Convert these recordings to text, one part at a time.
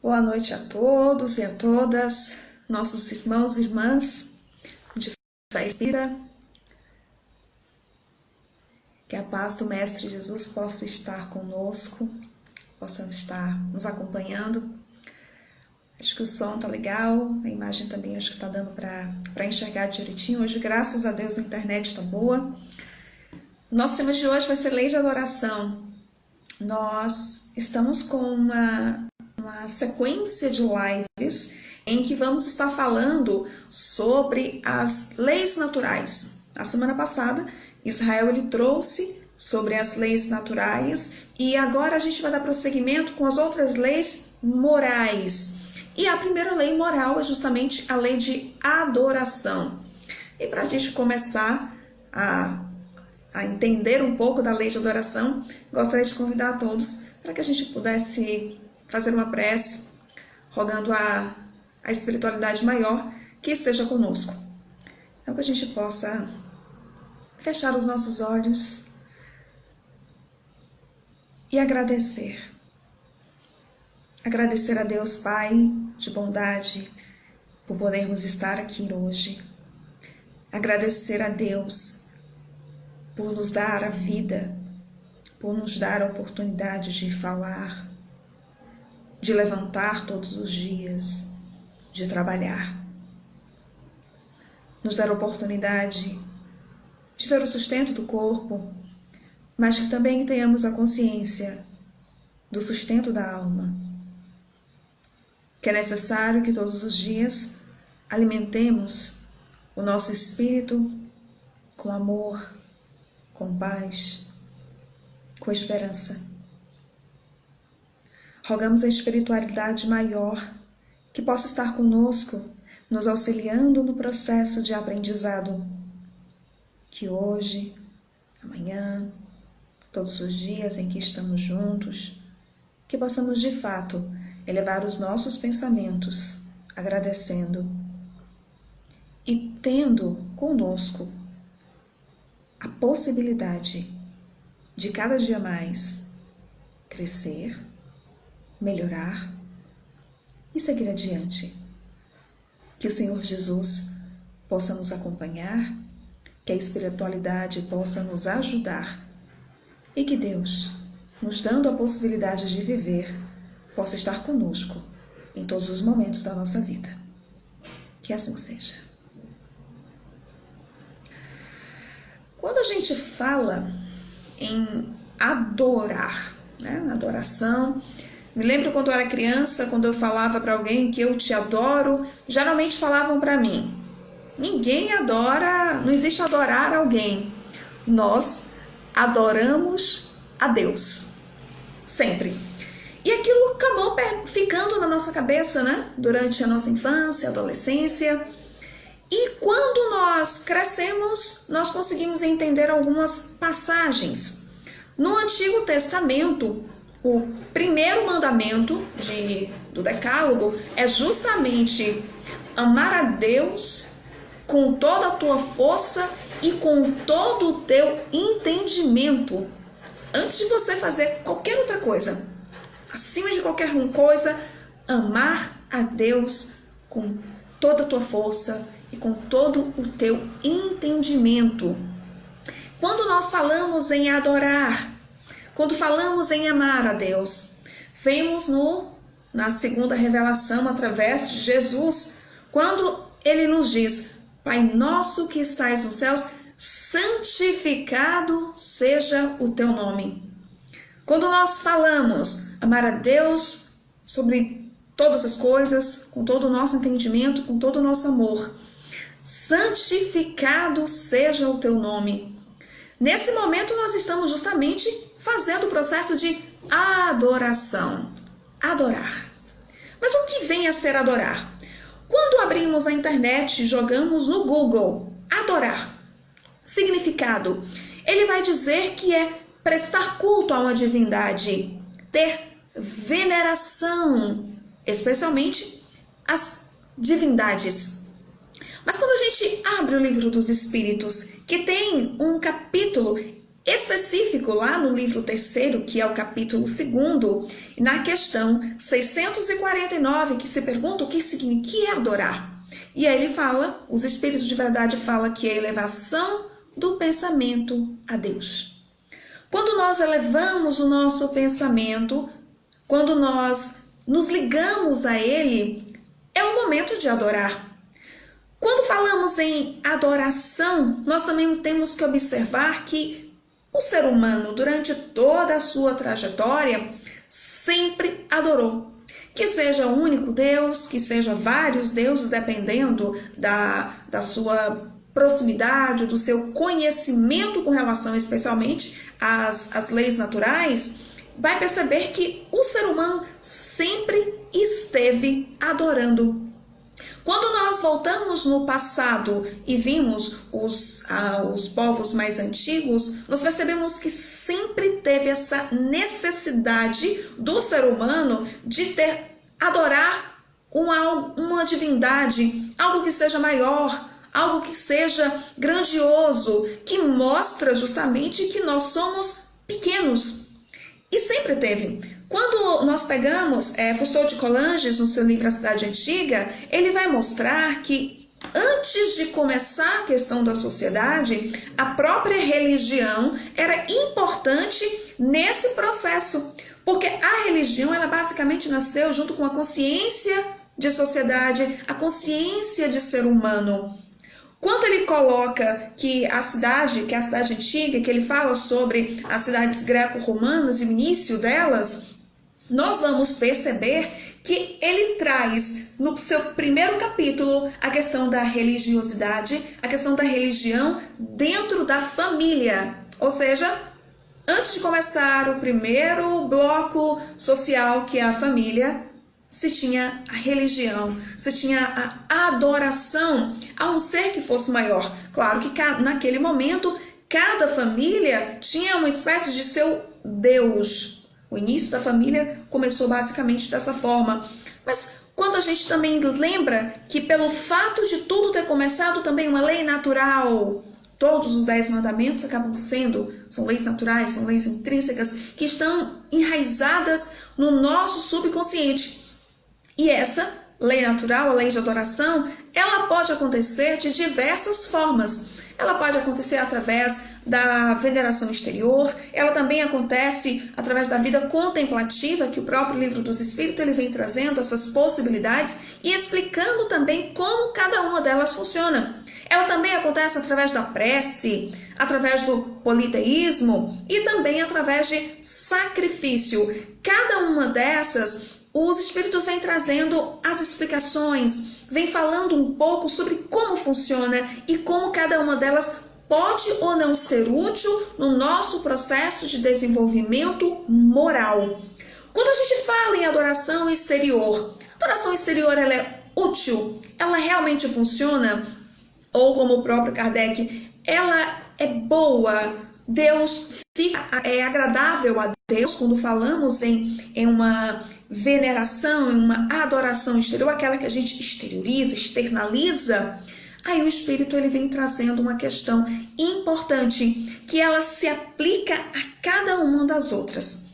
Boa noite a todos e a todas, nossos irmãos e irmãs de fé espírita. Que a paz do Mestre Jesus possa estar conosco, possa estar nos acompanhando. Acho que o som tá legal, a imagem também acho que tá dando para enxergar direitinho. Hoje, graças a Deus, a internet tá boa. Nosso tema de hoje vai ser Lei de Adoração. Nós estamos com uma sequência de lives em que vamos estar falando sobre as leis naturais. Na semana passada, Israel ele trouxe sobre as leis naturais e agora a gente vai dar prosseguimento com as outras leis morais. E a primeira lei moral é justamente a lei de adoração. E para a gente começar a entender um pouco da lei de adoração, gostaria de convidar a todos para que a gente pudesse fazer uma prece, rogando a espiritualidade maior que esteja conosco. Então que a gente possa fechar os nossos olhos e agradecer. Agradecer a Deus Pai de bondade por podermos estar aqui hoje. Agradecer a Deus por nos dar a vida, por nos dar a oportunidade de falar, de levantar todos os dias, de trabalhar. Nos dar a oportunidade de ter o sustento do corpo, mas que também tenhamos a consciência do sustento da alma. Que é necessário que todos os dias alimentemos o nosso espírito com amor, com paz, com esperança. Rogamos a espiritualidade maior que possa estar conosco, nos auxiliando no processo de aprendizado. Que hoje, amanhã, todos os dias em que estamos juntos, que possamos de fato elevar os nossos pensamentos, agradecendo e tendo conosco a possibilidade de cada dia mais crescer, melhorar e seguir adiante. Que o Senhor Jesus possa nos acompanhar, que a espiritualidade possa nos ajudar e que Deus, nos dando a possibilidade de viver, possa estar conosco em todos os momentos da nossa vida. Que assim seja. Quando a gente fala em adorar, adoração, me lembro quando eu era criança, quando eu falava para alguém que eu te adoro, geralmente falavam para mim, ninguém adora, não existe adorar alguém. Nós adoramos a Deus, sempre. E aquilo acabou ficando na nossa cabeça, durante a nossa infância, adolescência. E quando nós crescemos, nós conseguimos entender algumas passagens. No Antigo Testamento, o primeiro mandamento do Decálogo é justamente amar a Deus com toda a tua força e com todo o teu entendimento. Antes de você fazer qualquer outra coisa, acima de qualquer coisa, amar a Deus com toda a tua força e com todo o teu entendimento. Quando nós falamos em adorar, quando falamos em amar a Deus, vemos na segunda revelação através de Jesus, quando ele nos diz, Pai nosso que estais nos céus, santificado seja o teu nome. Quando nós falamos amar a Deus sobre todas as coisas, com todo o nosso entendimento, com todo o nosso amor, santificado seja o teu nome. Nesse momento nós estamos justamente fazendo o processo de adoração. Adorar. Mas o que vem a ser adorar? Quando abrimos a internet e jogamos no Google, adorar, significado, ele vai dizer que é prestar culto a uma divindade, ter veneração, especialmente as divindades. Mas quando a gente abre o livro dos Espíritos, que tem um capítulo específico lá no livro 3º, que é o capítulo 2º, na questão 649, que se pergunta o que significa adorar. E aí ele fala, os Espíritos de Verdade falam que é a elevação do pensamento a Deus. Quando nós elevamos o nosso pensamento, quando nós nos ligamos a Ele, é o momento de adorar. Quando falamos em adoração, nós também temos que observar que o ser humano, durante toda a sua trajetória, sempre adorou. Que seja o único Deus, que seja vários deuses, dependendo da sua proximidade, do seu conhecimento com relação especialmente às leis naturais, vai perceber que o ser humano sempre esteve adorando. Quando nós voltamos no passado e vimos os povos mais antigos, nós percebemos que sempre teve essa necessidade do ser humano de adorar uma divindade, algo que seja maior, algo que seja grandioso, que mostra justamente que nós somos pequenos. E sempre teve. Quando nós pegamos Fustou de Coulanges, no seu livro A Cidade Antiga, ele vai mostrar que antes de começar a questão da sociedade, a própria religião era importante nesse processo. Porque a religião, ela basicamente nasceu junto com a consciência de sociedade, a consciência de ser humano. Quando ele coloca que a cidade antiga, que ele fala sobre as cidades greco-romanas e o início delas, nós vamos perceber que ele traz no seu primeiro capítulo a questão da religiosidade, a questão da religião dentro da família. Ou seja, antes de começar o primeiro bloco social, que é a família, se tinha a religião, se tinha a adoração a um ser que fosse maior. Claro que naquele momento, cada família tinha uma espécie de seu Deus. O início da família começou basicamente dessa forma. Mas quando a gente também lembra que pelo fato de tudo ter começado também uma lei natural, todos os 10 mandamentos são leis naturais, são leis intrínsecas que estão enraizadas no nosso subconsciente. E essa lei natural, a lei de adoração, ela pode acontecer de diversas formas. Ela pode acontecer através da veneração exterior, ela também acontece através da vida contemplativa, que o próprio Livro dos Espíritos ele vem trazendo essas possibilidades e explicando também como cada uma delas funciona. Ela também acontece através da prece, através do politeísmo e também através de sacrifício. Cada uma dessas, os Espíritos vêm trazendo as explicações, vêm falando um pouco sobre como funciona e como cada uma delas pode ou não ser útil no nosso processo de desenvolvimento moral. Quando a gente fala em adoração exterior, a adoração exterior ela é útil? Ela realmente funciona? Ou como o próprio Kardec, ela é boa? Deus é agradável a Deus quando falamos em uma veneração, em uma adoração exterior, aquela que a gente exterioriza, externaliza. Aí o Espírito ele vem trazendo uma questão importante, que ela se aplica a cada uma das outras.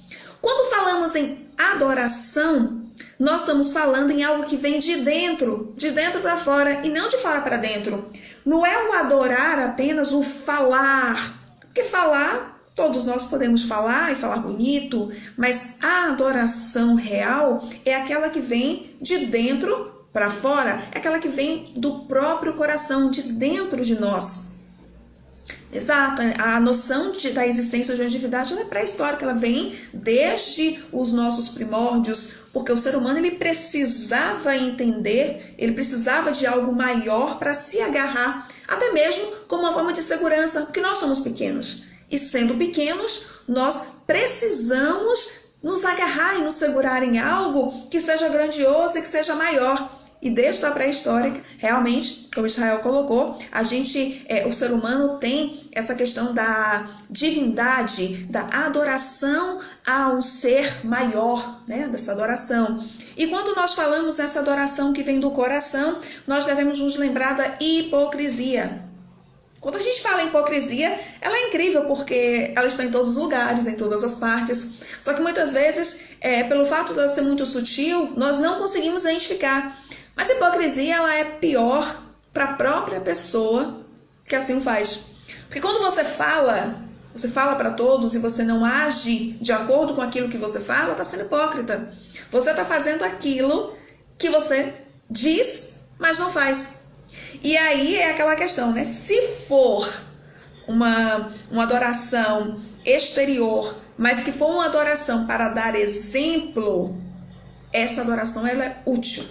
Quando falamos em adoração, nós estamos falando em algo que vem de dentro para fora e não de fora para dentro. Não é o adorar apenas o falar, porque falar, todos nós podemos falar e falar bonito, mas a adoração real é aquela que vem de dentro para fora, é aquela que vem do próprio coração, de dentro de nós. Exato, a noção da existência de uma divindade ela é pré-histórica, ela vem desde os nossos primórdios, porque o ser humano ele precisava entender, ele precisava de algo maior para se agarrar, até mesmo como uma forma de segurança, porque nós somos pequenos. E sendo pequenos, nós precisamos nos agarrar e nos segurar em algo que seja grandioso e que seja maior. E desde a pré-histórica, realmente, como Israel colocou, o ser humano tem essa questão da divindade, da adoração a um ser maior, né? Dessa adoração. E quando nós falamos dessa adoração que vem do coração, nós devemos nos lembrar da hipocrisia. Quando a gente fala em hipocrisia, ela é incrível porque ela está em todos os lugares, em todas as partes. Só que muitas vezes, pelo fato de ela ser muito sutil, nós não conseguimos identificar. Mas a hipocrisia ela é pior para a própria pessoa que assim o faz. Porque quando você fala para todos e você não age de acordo com aquilo que você fala, está sendo hipócrita. Você está fazendo aquilo que você diz, mas não faz. E aí é aquela questão, né? Se for uma adoração exterior, mas que for uma adoração para dar exemplo, essa adoração ela é útil.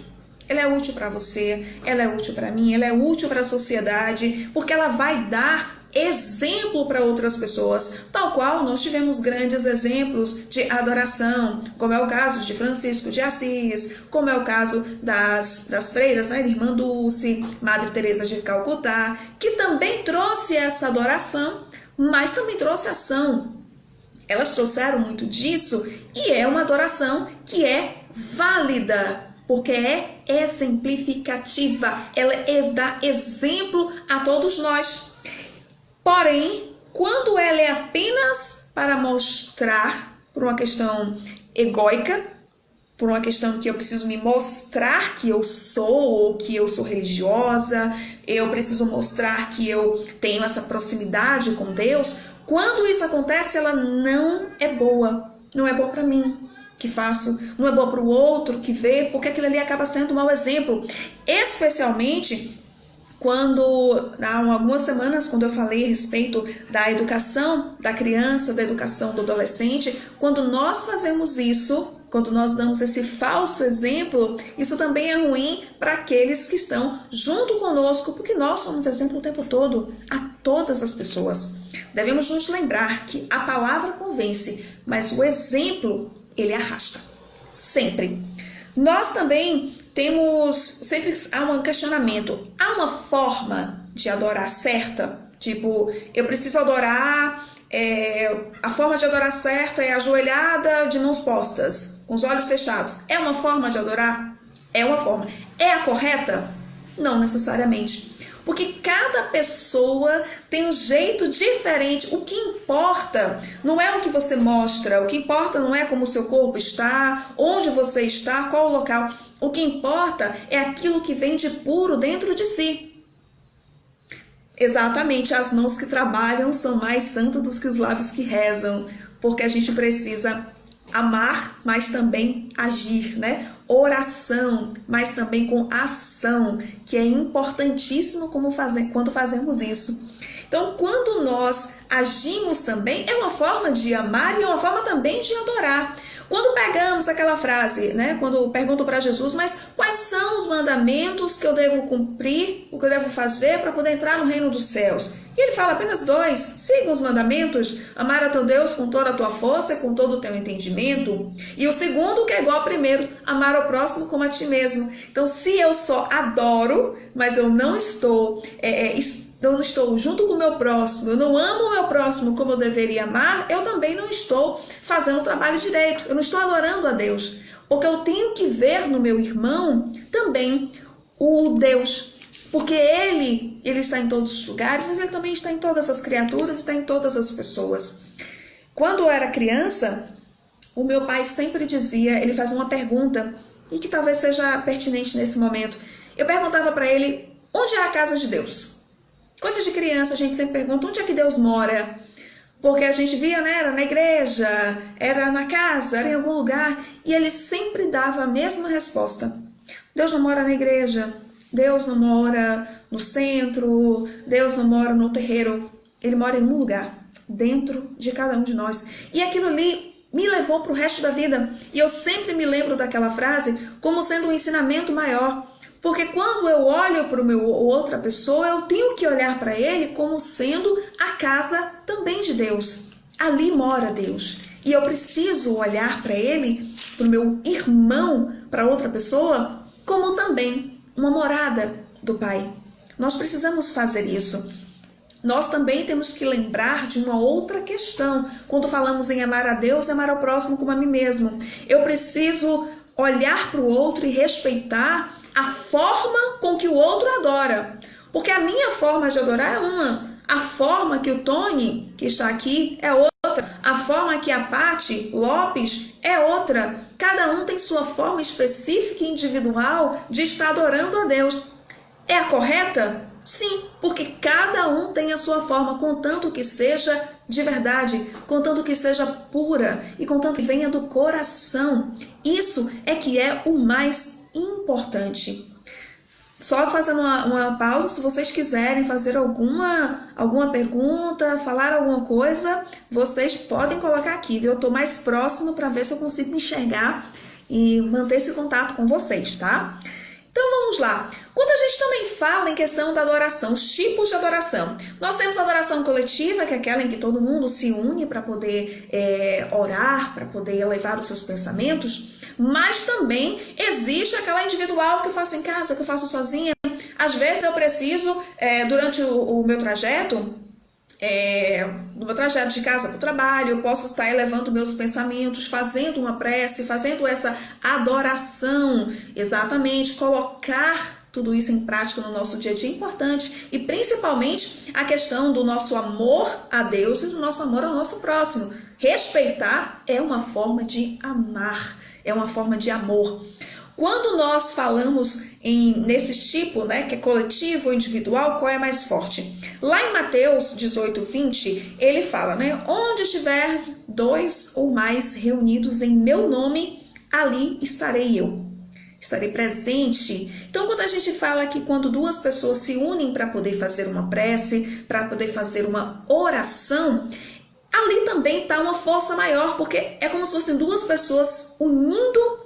Ela é útil para você, ela é útil para mim, ela é útil para a sociedade, porque ela vai dar exemplo para outras pessoas, tal qual nós tivemos grandes exemplos de adoração, como é o caso de Francisco de Assis, como é o caso das freiras, né, de Irmã Dulce, Madre Teresa de Calcutá, que também trouxe essa adoração, mas também trouxe ação. Elas trouxeram muito disso e é uma adoração que é válida, porque é exemplificativa, ela dá exemplo a todos nós. Porém, quando ela é apenas para mostrar, por uma questão egóica, por uma questão que eu preciso me mostrar que eu sou, ou que eu sou religiosa, eu preciso mostrar que eu tenho essa proximidade com Deus, quando isso acontece, ela não é boa. Não é boa para mim que faço, não é boa para o outro que vê, porque aquilo ali acaba sendo um mau exemplo. Especialmente quando, há algumas semanas, quando eu falei a respeito da educação da criança, da educação do adolescente, quando nós fazemos isso, quando nós damos esse falso exemplo, isso também é ruim para aqueles que estão junto conosco, porque nós somos exemplo o tempo todo a todas as pessoas. Devemos nos lembrar que a palavra convence, mas o exemplo, ele arrasta. Sempre. Nós também sempre há um questionamento. Há uma forma de adorar certa? Tipo, eu preciso adorar, a forma de adorar certa é ajoelhada de mãos postas, com os olhos fechados. É uma forma de adorar? É uma forma. É a correta? Não necessariamente. Porque cada pessoa tem um jeito diferente. O que importa não é o que você mostra, o que importa não é como o seu corpo está, onde você está, qual o local. O que importa é aquilo que vem de puro dentro de si. Exatamente, as mãos que trabalham são mais santas do que os lábios que rezam, porque a gente precisa amar, mas também agir, né? Oração, mas também com ação, que é importantíssimo quando fazemos isso. Então, quando nós agimos também, é uma forma de amar e é uma forma também de adorar. Quando pegamos aquela frase, né? Quando perguntam para Jesus, mas quais são os mandamentos que eu devo cumprir, o que eu devo fazer para poder entrar no reino dos céus? E ele fala apenas 2, siga os mandamentos, amar a teu Deus com toda a tua força e com todo o teu entendimento. E o segundo, que é igual ao primeiro, amar ao próximo como a ti mesmo. Então, se eu só adoro, mas eu não estou junto com o meu próximo, eu não amo o meu próximo como eu deveria amar, eu também não estou fazendo o trabalho direito, eu não estou adorando a Deus, porque eu tenho que ver no meu irmão também o Deus, porque ele está em todos os lugares, mas ele também está em todas as criaturas, está em todas as pessoas. Quando eu era criança, o meu pai sempre dizia, ele faz uma pergunta, e que talvez seja pertinente nesse momento, eu perguntava para ele, onde é a casa de Deus? Coisa de criança, a gente sempre pergunta, onde é que Deus mora? Porque a gente via, né, era na igreja, era na casa, era em algum lugar, e ele sempre dava a mesma resposta. Deus não mora na igreja, Deus não mora no centro, Deus não mora no terreiro, ele mora em um lugar, dentro de cada um de nós. E aquilo ali me levou para o resto da vida, e eu sempre me lembro daquela frase como sendo um ensinamento maior. Porque quando eu olho para outra pessoa, eu tenho que olhar para ele como sendo a casa também de Deus. Ali mora Deus. E eu preciso olhar para ele, para o meu irmão, para outra pessoa, como também uma morada do Pai. Nós precisamos fazer isso. Nós também temos que lembrar de uma outra questão. Quando falamos em amar a Deus e amar ao próximo como a mim mesmo. Eu preciso olhar para o outro e respeitar a forma com que o outro adora. Porque a minha forma de adorar é uma, A forma que o Tony, que está aqui, é outra. A forma que a Paty Lopes é outra. Cada um tem sua forma específica e individual de estar adorando a Deus. É a correta? Sim, porque cada um tem a sua forma, contanto que seja de verdade, contanto que seja pura e contanto que venha do coração. Isso é que é o mais importante. Só fazendo uma pausa, se vocês quiserem fazer alguma pergunta, falar alguma coisa, vocês podem colocar aqui, viu? Eu estou mais próximo para ver se eu consigo enxergar e manter esse contato com vocês, tá? Então vamos lá. Quando a gente também fala em questão da adoração, os tipos de adoração, nós temos a adoração coletiva, que é aquela em que todo mundo se une para poder orar, para poder elevar os seus pensamentos. Mas também existe aquela individual que eu faço em casa, que eu faço sozinha. Às vezes eu preciso, durante o meu trajeto, no meu trajeto de casa para o trabalho, eu posso estar elevando meus pensamentos, fazendo uma prece, fazendo essa adoração, exatamente, colocar tudo isso em prática no nosso dia a dia é importante. E principalmente a questão do nosso amor a Deus e do nosso amor ao nosso próximo. Respeitar é uma forma de amar. É uma forma de amor. Quando nós falamos nesse tipo, né, que é coletivo ou individual, qual é mais forte? Lá em Mateus 18:20, ele fala, né, onde estiver 2 ou mais reunidos em meu nome, ali estarei eu. Estarei presente. Então, quando a gente fala que quando 2 pessoas se unem para poder fazer uma prece, para poder fazer uma oração, ali também está uma força maior, porque é como se fossem 2 pessoas unindo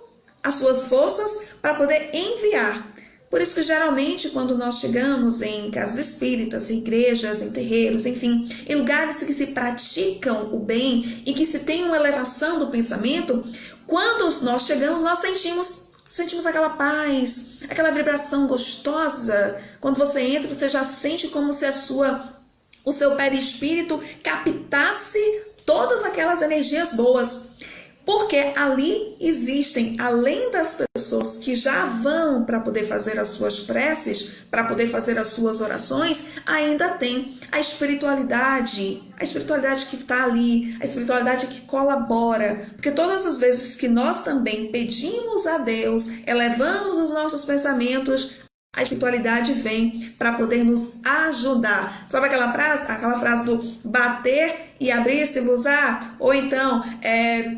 as suas forças para poder enviar. Por isso que geralmente quando nós chegamos em casas espíritas, em igrejas, em terreiros, enfim, em lugares que se praticam o bem e que se tem uma elevação do pensamento, quando nós chegamos, nós sentimos aquela paz, aquela vibração gostosa. Quando você entra, você já sente como se o seu perispírito captasse todas aquelas energias boas. Porque ali existem, além das pessoas que já vão para poder fazer as suas preces, para poder fazer as suas orações, ainda tem a espiritualidade que está ali, a espiritualidade que colabora. Porque todas as vezes que nós também pedimos a Deus, elevamos os nossos pensamentos, a espiritualidade vem para poder nos ajudar. Sabe aquela frase do bater e abrir-se-vos-á? Ou então,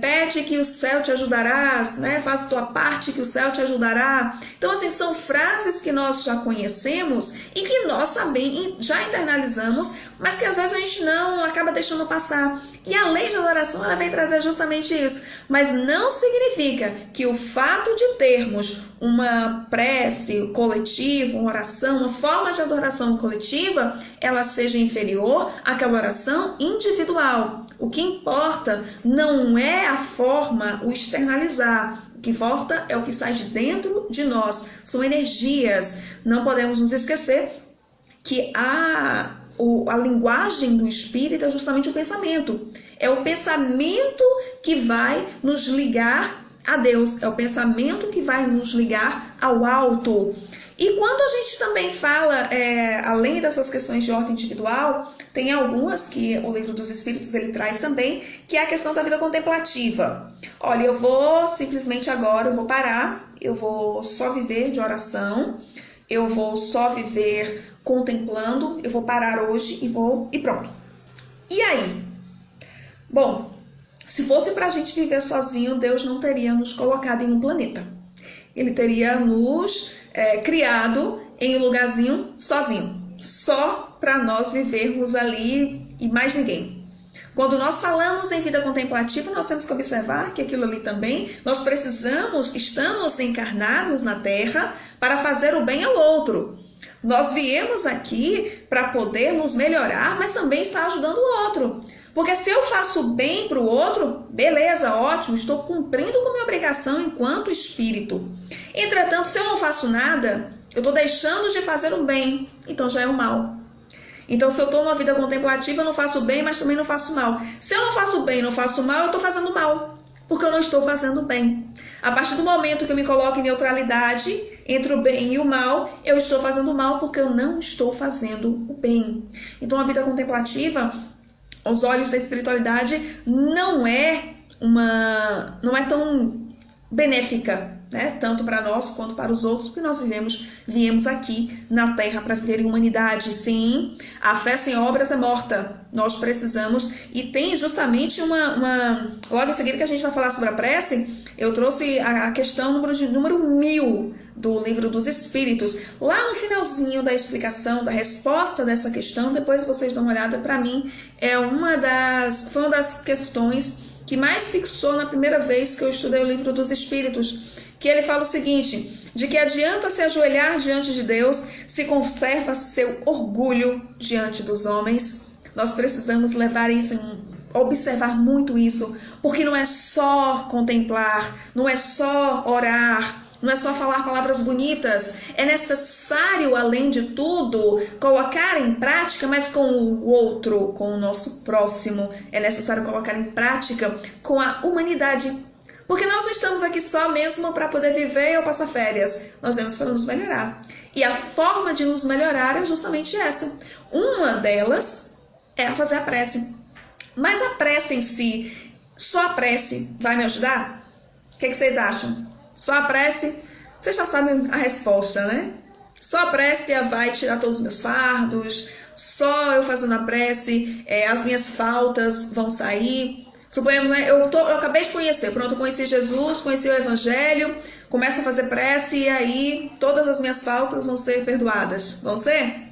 pede que o céu te ajudarás, né? Faz tua parte que o céu te ajudará. Então, assim, são frases que nós já conhecemos e que nós também já internalizamos, mas que às vezes a gente não acaba deixando passar. E a lei de adoração, ela vem trazer justamente isso. Mas não significa que o fato de termos uma prece coletiva, uma oração, uma forma de adoração coletiva, ela seja inferior àquela oração individual. O que importa não é a forma, o externalizar. O que importa é o que sai de dentro de nós. São energias. Não podemos nos esquecer que a linguagem do espírito é justamente o pensamento. É o pensamento que vai nos ligar a Deus. É o pensamento que vai nos ligar ao alto. E quando a gente também fala, além dessas questões de ordem individual, tem algumas que o Livro dos Espíritos ele traz também, que é a questão da vida contemplativa. Olha, eu vou simplesmente agora, eu vou parar, eu vou só viver de oração, eu vou só viver contemplando, eu vou parar hoje e pronto. E aí? Bom, se fosse para a gente viver sozinho, Deus não teria nos colocado em um planeta. Ele teria nos criado em um lugarzinho sozinho, só para nós vivermos ali e mais ninguém. Quando nós falamos em vida contemplativa, nós temos que observar que aquilo ali também, nós estamos encarnados na Terra para fazer o bem ao outro. Nós viemos aqui para poder nos melhorar, mas também estar ajudando o outro. Porque se eu faço bem para o outro, beleza, ótimo, estou cumprindo com minha obrigação enquanto espírito. Entretanto, se eu não faço nada, eu estou deixando de fazer o bem, então já é o mal. Então, se eu estou numa vida contemplativa, eu não faço bem, mas também não faço mal. Se eu não faço bem e não faço mal, eu estou fazendo mal, porque eu não estou fazendo bem. A partir do momento que eu me coloco em neutralidade, entre o bem e o mal, eu estou fazendo o mal porque eu não estou fazendo o bem. Então a vida contemplativa, aos olhos da espiritualidade, não é tão benéfica, né? Tanto para nós quanto para os outros, porque nós viemos aqui na Terra para viver em humanidade. Sim, a fé sem obras é morta. Nós precisamos, e tem justamente logo em seguida que a gente vai falar sobre a prece, eu trouxe a questão número 1000 do Livro dos Espíritos. Lá no finalzinho da explicação, da resposta dessa questão, depois vocês dão uma olhada, para mim, foi uma das questões que mais fixou na primeira vez que eu estudei o Livro dos Espíritos, que ele fala o seguinte: de que adianta se ajoelhar diante de Deus se conserva seu orgulho diante dos homens. Nós precisamos levar isso, observar muito isso, porque não é só contemplar, não é só orar, não é só falar palavras bonitas, é necessário, além de tudo, colocar em prática, mas com o outro, com o nosso próximo. É necessário colocar em prática com a humanidade. Porque nós não estamos aqui só mesmo para poder viver ou passar férias. Nós viemos para nos melhorar. E a forma de nos melhorar é justamente essa. Uma delas é fazer a prece. Mas a prece em si, só a prece vai me ajudar? O que vocês acham? Só a prece, vocês já sabem a resposta, né? Só a prece vai tirar todos os meus fardos, só eu fazendo a prece, as minhas faltas vão sair. Suponhamos, né? Eu acabei de conhecer, pronto, eu conheci Jesus, conheci o Evangelho, começo a fazer prece e aí todas as minhas faltas vão ser perdoadas. Vão ser?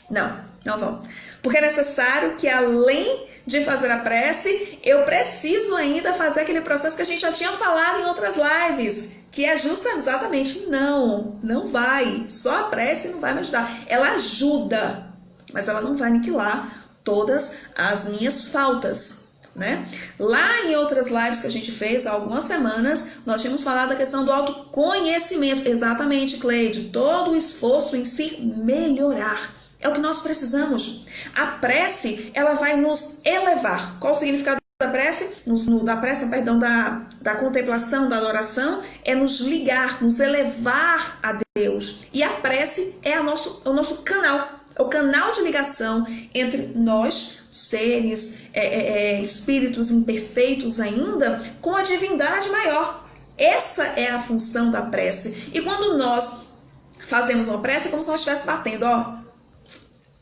Não vão. Porque é necessário que, além de fazer a prece, eu preciso ainda fazer aquele processo que a gente já tinha falado em outras lives, que é exatamente não vai. Só a prece não vai me ajudar. Ela ajuda, mas ela não vai aniquilar todas as minhas faltas, né? Lá em outras lives que a gente fez há algumas semanas, nós tínhamos falado da questão do autoconhecimento. Exatamente, Cleide, todo o esforço em se melhorar. É o que nós precisamos. A prece, ela vai nos elevar. Qual o significado da prece? Da contemplação, da adoração, é nos ligar, nos elevar a Deus. E a prece é o nosso canal, é o canal de ligação entre nós, seres, espíritos imperfeitos ainda, com a divindade maior. Essa é a função da prece. E quando nós fazemos uma prece, é como se nós estivéssemos batendo,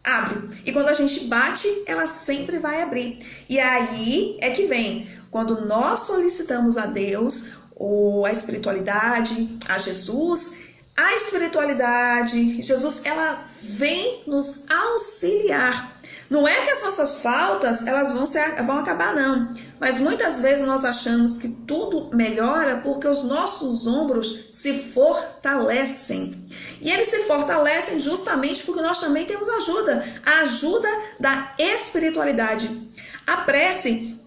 abre. E quando a gente bate, ela sempre vai abrir. E aí é que vem, quando nós solicitamos a Deus, ou a espiritualidade, a Jesus, a espiritualidade, Jesus, ela vem nos auxiliar. Não é que as nossas faltas elas vão acabar, não. Mas muitas vezes nós achamos que tudo melhora porque os nossos ombros se fortalecem. E eles se fortalecem justamente porque nós também temos ajuda. A ajuda da espiritualidade. A prece,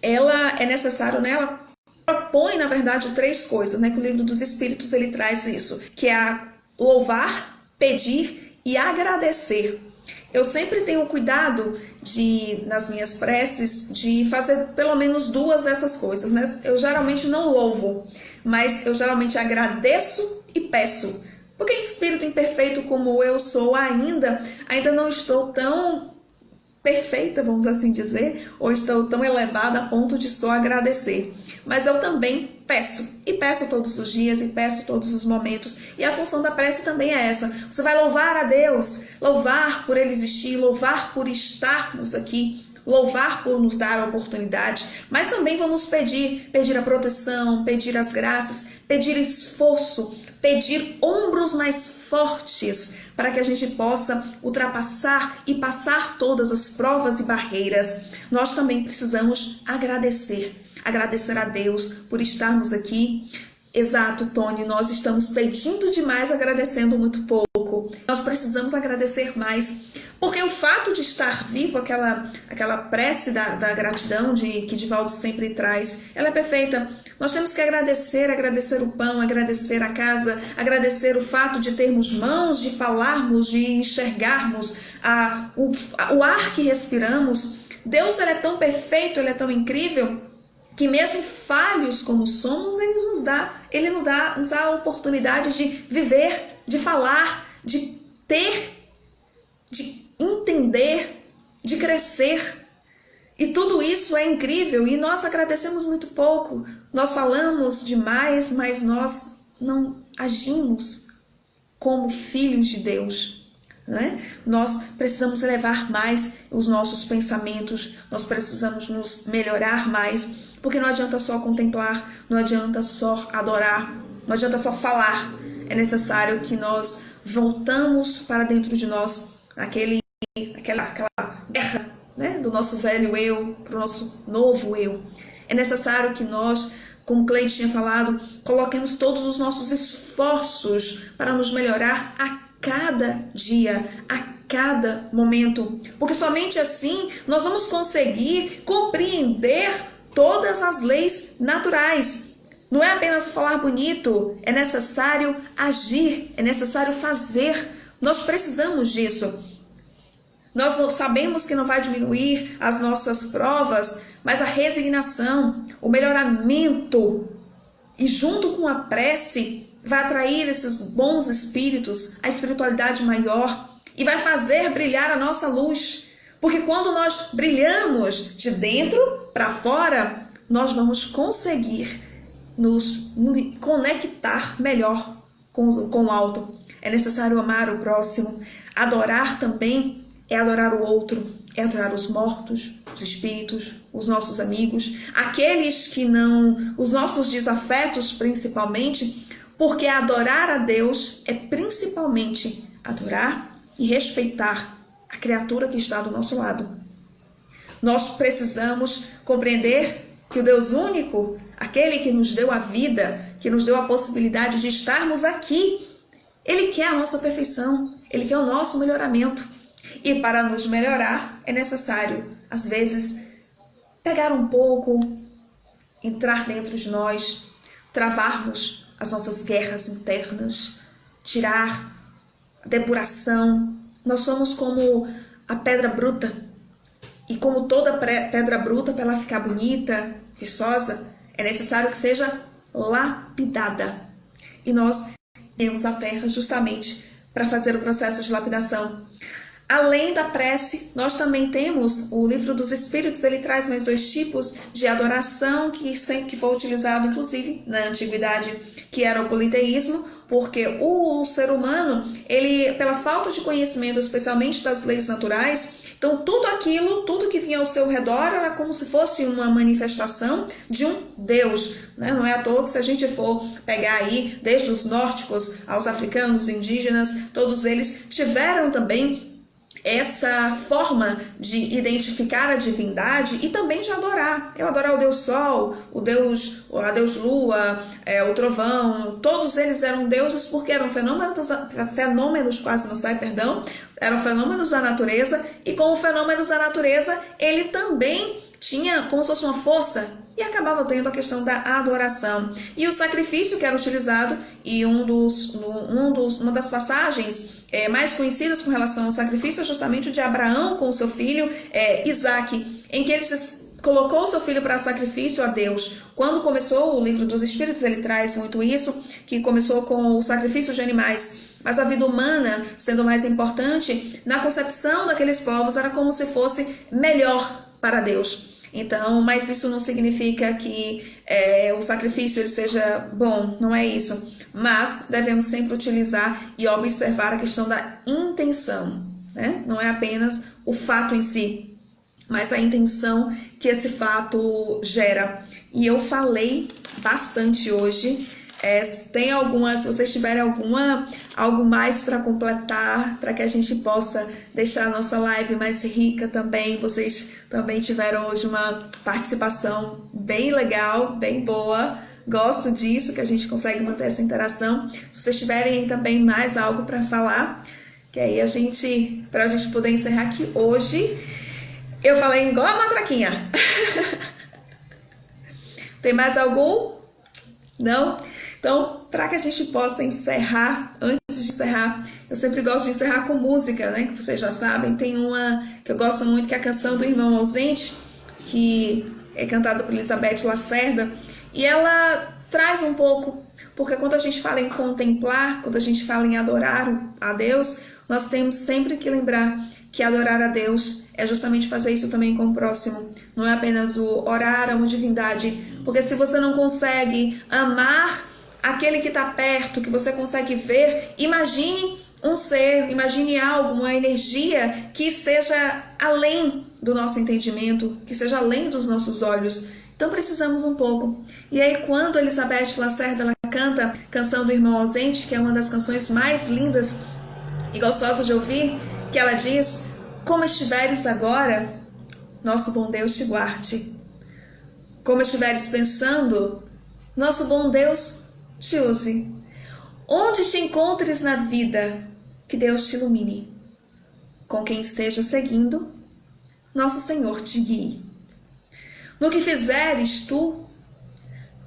ela é necessário, né? Ela propõe, na verdade, 3 coisas, né? Que o Livro dos Espíritos ele traz isso, que é louvar, pedir e agradecer. Eu sempre tenho cuidado nas minhas preces, de fazer pelo menos 2 dessas coisas, né? Eu geralmente não louvo, mas eu geralmente agradeço e peço. Porque em espírito imperfeito como eu sou ainda não estou tão perfeita, vamos assim dizer, ou estou tão elevada a ponto de só agradecer. Mas eu também peço, e peço todos os dias, e peço todos os momentos, e a função da prece também é essa. Você vai louvar a Deus, louvar por Ele existir, louvar por estarmos aqui, louvar por nos dar a oportunidade, mas também vamos pedir a proteção, pedir as graças, pedir esforço, pedir ombros mais fortes para que a gente possa ultrapassar e passar todas as provas e barreiras. Nós também precisamos agradecer a Deus por estarmos aqui. Exato, Tony, nós estamos pedindo demais, agradecendo muito pouco. Nós precisamos agradecer mais, porque o fato de estar vivo, aquela prece da gratidão que Divaldo sempre traz, ela é perfeita. Nós temos que agradecer o pão, agradecer a casa, agradecer o fato de termos mãos, de falarmos, de enxergarmos o ar que respiramos. Deus ele é tão perfeito, ele é tão incrível, que mesmo falhos como somos, Ele nos dá a oportunidade de viver, de falar, de ter, de entender, de crescer. E tudo isso é incrível e nós agradecemos muito pouco. Nós falamos demais, mas nós não agimos como filhos de Deus, né? Nós precisamos elevar mais os nossos pensamentos, nós precisamos nos melhorar mais, porque não adianta só contemplar, não adianta só adorar, não adianta só falar. É necessário que nós voltamos para dentro de nós, aquela guerra, né, do nosso velho eu para o nosso novo eu. É necessário que nós, como Cleide tinha falado, coloquemos todos os nossos esforços para nos melhorar a cada dia, a cada momento, porque somente assim nós vamos conseguir compreender todas as leis naturais. Não é apenas falar bonito, é necessário agir, é necessário fazer. Nós precisamos disso. Nós sabemos que não vai diminuir as nossas provas, mas a resignação, o melhoramento e junto com a prece vai atrair esses bons espíritos, a espiritualidade maior e vai fazer brilhar a nossa luz. Porque quando nós brilhamos de dentro para fora, nós vamos conseguir nos conectar melhor com o alto. É necessário amar o próximo. Adorar também é adorar o outro, é adorar os mortos, os espíritos, os nossos amigos, aqueles que não, os nossos desafetos principalmente, porque adorar a Deus é principalmente adorar e respeitar a criatura que está do nosso lado. Nós precisamos compreender que o Deus único, aquele que nos deu a vida, que nos deu a possibilidade de estarmos aqui, Ele quer a nossa perfeição, Ele quer o nosso melhoramento. E para nos melhorar é necessário, às vezes, pegar um pouco, entrar dentro de nós, travarmos as nossas guerras internas, tirar a depuração. Nós somos como a pedra bruta. E como toda pedra bruta, para ela ficar bonita, viçosa, é necessário que seja lapidada. E nós temos a terra justamente para fazer o processo de lapidação. Além da prece, nós também temos o Livro dos Espíritos. Ele traz mais 2 tipos de adoração que sempre foi utilizado, inclusive na antiguidade, que era o politeísmo, porque o ser humano, ele, pela falta de conhecimento, especialmente das leis naturais, então tudo que vinha ao seu redor era como se fosse uma manifestação de um Deus, né? Não é à toa que, se a gente for pegar aí, desde os nórdicos aos africanos, indígenas, todos eles tiveram também essa forma de identificar a divindade e também de adorar. Eu adorar o Deus Sol, a Deus Lua, o Trovão, todos eles eram deuses porque eram fenômenos eram fenômenos da natureza, e com os fenômenos da natureza ele também tinha como se fosse uma força, e acabava tendo a questão da adoração. E o sacrifício que era utilizado, e uma das passagens mais conhecidas com relação ao sacrifício é justamente o de Abraão com o seu filho Isaque, em que ele colocou o seu filho para sacrifício a Deus. Quando começou o Livro dos Espíritos, ele traz muito isso, que começou com o sacrifício de animais, mas a vida humana, sendo mais importante, na concepção daqueles povos era como se fosse melhor para Deus. Então, mas isso não significa que o sacrifício ele seja bom, não é isso. Mas devemos sempre utilizar e observar a questão da intenção, né? Não é apenas o fato em si, mas a intenção que esse fato gera. E eu falei bastante hoje. Se vocês tiverem algo mais para completar, para que a gente possa deixar a nossa live mais rica também. Vocês também tiveram hoje uma participação bem legal, bem boa. Gosto disso, que a gente consegue manter essa interação. Se vocês tiverem também mais algo para falar, que aí para a gente poder encerrar aqui hoje. Eu falei igual a matraquinha. Tem mais algum? Não? Então, para que a gente possa encerrar, antes de encerrar, eu sempre gosto de encerrar com música, né? Que vocês já sabem. Tem uma que eu gosto muito, que é a Canção do Irmão Ausente, que é cantada por Elizabeth Lacerda, e ela traz um pouco, porque quando a gente fala em contemplar, quando a gente fala em adorar a Deus, nós temos sempre que lembrar que adorar a Deus é justamente fazer isso também com o próximo. Não é apenas o orar a uma divindade, porque se você não consegue amar aquele que está perto, que você consegue ver, imagine um ser, imagine algo, uma energia que esteja além do nosso entendimento, que seja além dos nossos olhos. Então precisamos um pouco. E aí quando Elizabeth Lacerda ela canta a canção do Irmão Ausente, que é uma das canções mais lindas e gostosas de ouvir, que ela diz: como estiveres agora, nosso bom Deus te guarde. Como estiveres pensando, nosso bom Deus te use. Onde te encontres na vida, que Deus te ilumine. Com quem esteja seguindo, nosso Senhor te guie. No que fizeres tu,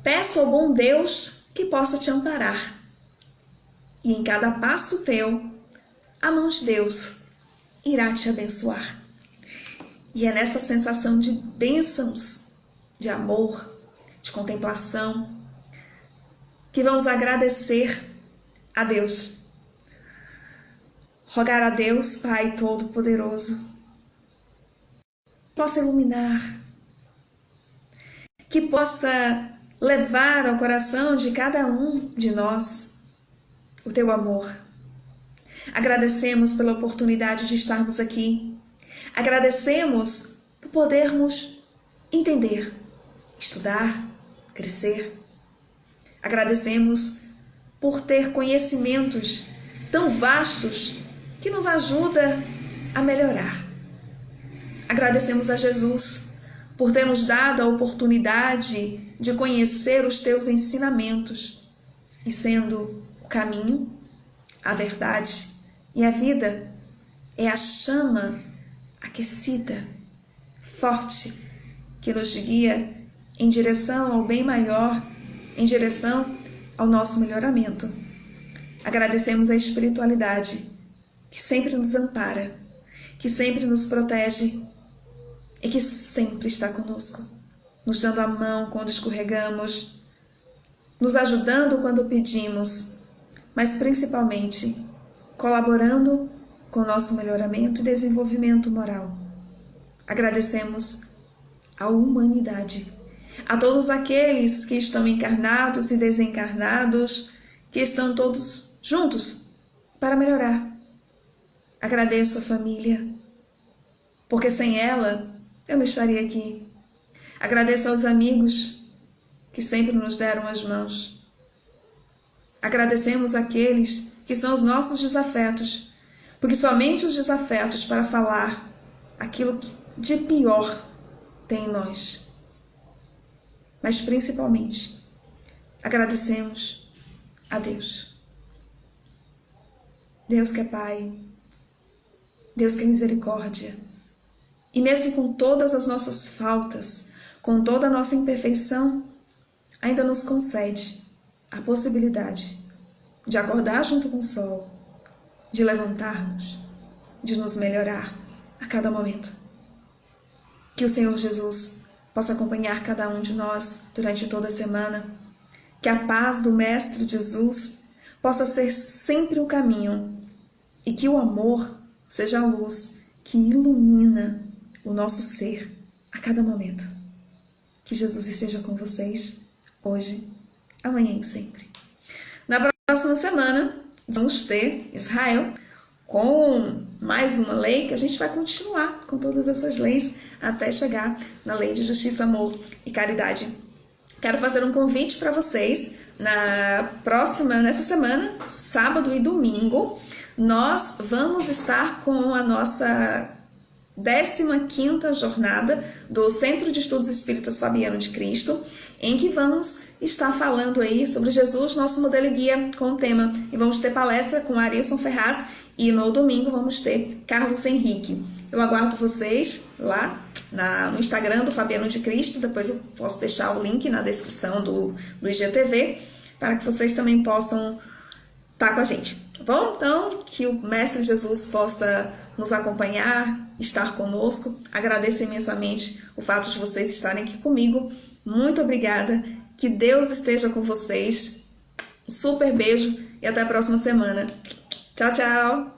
peço ao bom Deus que possa te amparar. E em cada passo teu, a mão de Deus irá te abençoar. E é nessa sensação de bênçãos, de amor, de contemplação, que vamos agradecer a Deus. Rogar a Deus, Pai Todo-Poderoso, possa iluminar, que possa levar ao coração de cada um de nós o teu amor. Agradecemos pela oportunidade de estarmos aqui. Agradecemos por podermos entender, estudar, crescer. Agradecemos por ter conhecimentos tão vastos que nos ajuda a melhorar. Agradecemos a Jesus por ter nos dado a oportunidade de conhecer os teus ensinamentos e sendo o caminho, a verdade e a vida, é a chama aquecida, forte, que nos guia em direção ao bem maior, em direção ao nosso melhoramento. Agradecemos a espiritualidade que sempre nos ampara, que sempre nos protege e que sempre está conosco, nos dando a mão quando escorregamos, nos ajudando quando pedimos, mas principalmente colaborando com o nosso melhoramento e desenvolvimento moral. Agradecemos à humanidade, a todos aqueles que estão encarnados e desencarnados, que estão todos juntos para melhorar. Agradeço a família, porque sem ela eu não estaria aqui. Agradeço aos amigos que sempre nos deram as mãos. Agradecemos àqueles que são os nossos desafetos, porque somente os desafetos para falar aquilo que de pior tem em nós. Mas principalmente, agradecemos a Deus. Deus que é Pai, Deus que é misericórdia. E mesmo com todas as nossas faltas, com toda a nossa imperfeição, ainda nos concede a possibilidade de acordar junto com o sol, de levantarmos, de nos melhorar a cada momento. Que o Senhor Jesus possa acompanhar cada um de nós durante toda a semana. Que a paz do Mestre Jesus possa ser sempre o caminho e que o amor seja a luz que ilumina o nosso ser a cada momento. Que Jesus esteja com vocês hoje, amanhã e sempre. Na próxima semana vamos ter Israel com mais uma lei que a gente vai continuar com todas essas leis até chegar na lei de justiça, amor e caridade. Quero fazer um convite para vocês. Nessa semana, sábado e domingo, nós vamos estar com a nossa 15ª jornada do Centro de Estudos Espíritas Fabiano de Cristo, em que vamos estar falando aí sobre Jesus, nosso modelo e guia, com o tema. E vamos ter palestra com Arilson Ferraz e no domingo vamos ter Carlos Henrique. Eu aguardo vocês lá no Instagram do Fabiano de Cristo, depois eu posso deixar o link na descrição do IGTV, para que vocês também possam estar com a gente. bom? Então, que o Mestre Jesus possa nos acompanhar, estar conosco. Agradeço imensamente o fato de vocês estarem aqui comigo. Muito obrigada. Que Deus esteja com vocês. Um super beijo e até a próxima semana. Tchau, tchau!